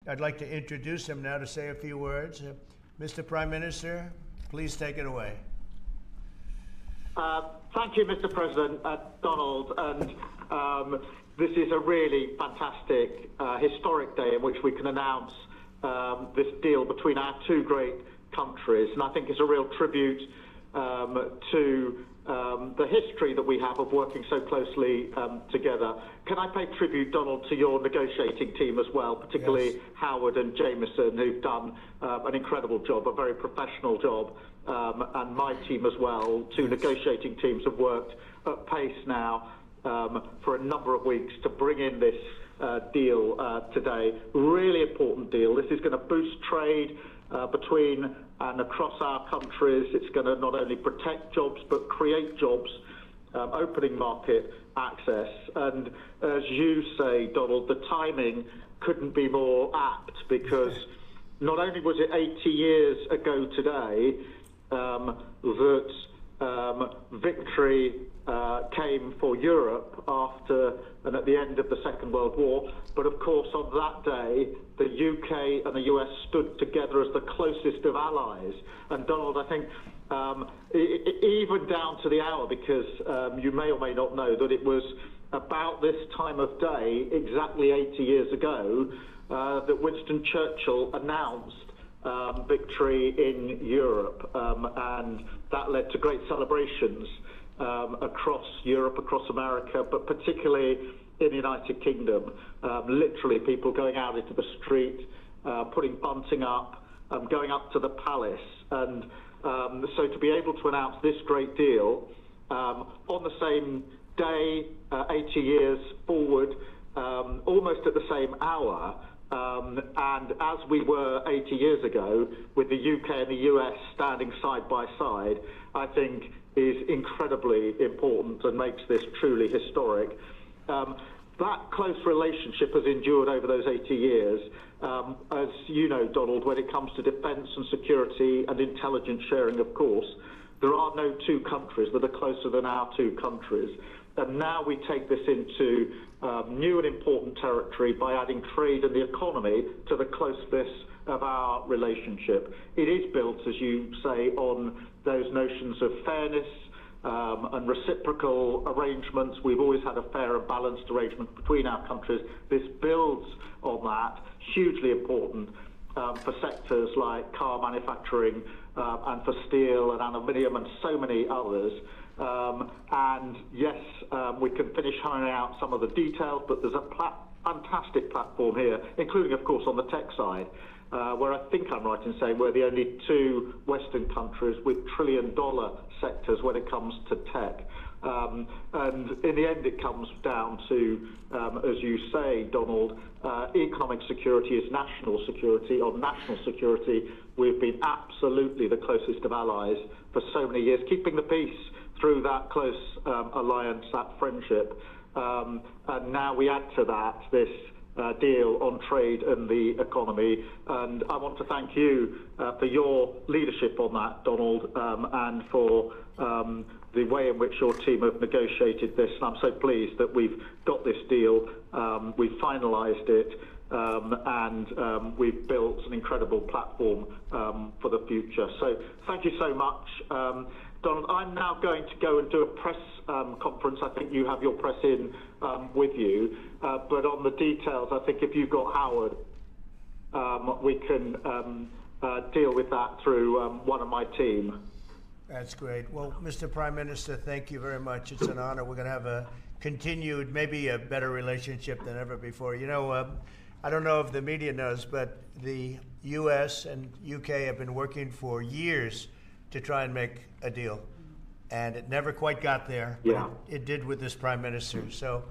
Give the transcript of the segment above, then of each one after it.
I'd like to introduce him now to say a few words. Mr. Prime Minister, please take it away. Thank you, Mr. President, Donald. And this is a really fantastic, historic day in which we can announce this deal between our two great countries. And I think it's a real tribute to the history that we have of working so closely together. Can I pay tribute, Donald, to your negotiating team as well, particularly yes. Howard and Jameson, who've done an incredible job, a very professional job, and my team as well. Two negotiating teams have worked at pace now for a number of weeks to bring in this deal today. Really important deal. This is going to boost trade between and across our countries. It's going to not only protect jobs but create jobs, opening market access. And as you say, Donald, the timing couldn't be more apt, because not only was it 80 years ago today that victory came for Europe after and at the end of the Second World War, but of course on that day the UK and the US stood together as the closest of allies. And Donald, I think even down to the hour, because you may or may not know that it was about this time of day, exactly 80 years ago, that Winston Churchill announced victory in Europe, and that led to great celebrations across Europe, across America, but particularly in the United Kingdom. Literally people going out into the street, putting bunting up, going up to the palace. And so to be able to announce this great deal on the same day, 80 years forward, almost at the same hour, and as we were 80 years ago, with the UK and the US standing side by side, I think is incredibly important and makes this truly historic. That close relationship has endured over those 80 years. As you know, Donald, when it comes to defence and security and intelligence sharing, of course, there are no two countries that are closer than our two countries. And now we take this into new and important territory by adding trade and the economy to the closeness of our relationship. It is built, as you say, on those notions of fairness and reciprocal arrangements. We've always had a fair and balanced arrangement between our countries. This builds on that, hugely important for sectors like car manufacturing and for steel and aluminium and so many others. And yes, we can finish hammering out some of the details, but there's a fantastic platform here, including, of course, on the tech side, where I think I'm right in saying we're the only two Western countries with trillion-dollar sectors when it comes to tech. And in the end, it comes down to, as you say, Donald, economic security is national security. On national security, we've been absolutely the closest of allies for so many years, keeping the peace through that close alliance, that friendship. And now we add to that this deal on trade and the economy. And I want to thank you for your leadership on that, Donald, and for the way in which your team have negotiated this. And I'm so pleased that we've got this deal, we've finalised it, and we've built an incredible platform for the future. So thank you so much. Donald, I'm now going to go and do a press conference. I think you have your press in with you. But on the details, I think if you've got Howard, we can deal with that through one of my team. That's great. Well, Mr. Prime Minister, thank you very much. It's an honor. We're going to have a continued, maybe a better relationship than ever before. You know, I don't know if the media knows, but the US and UK have been working for years to try and make a deal, and it never quite got there. Yeah, it did with this Prime Minister. So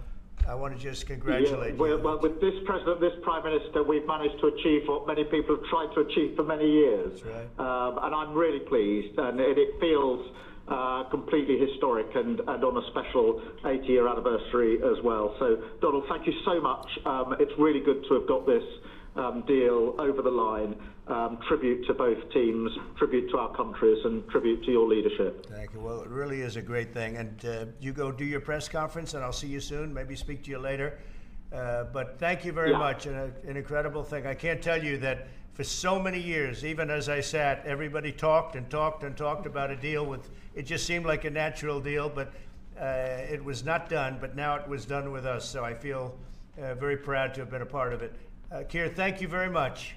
I want to just congratulate you. Well, with this President, this Prime Minister, we've managed to achieve what many people have tried to achieve for many years. That's right. And I'm really pleased, and it feels completely historic and on a special 80-year anniversary as well. So, Donald, thank you so much. It's really good to have got this deal over the line. Tribute to both teams, tribute to our countries, and tribute to your leadership. Thank you. Well, it really is a great thing. And you go do your press conference, and I'll see you soon. Maybe speak to you later. But thank you very much, and an incredible thing. I can't tell you that for so many years, even as I sat, everybody talked and talked and talked about a deal with, it just seemed like a natural deal, but it was not done, but now it was done with us. So I feel very proud to have been a part of it. Keir, thank you very much.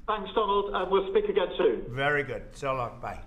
Thanks, Donald, and we'll speak again soon. Very good. So long. Bye.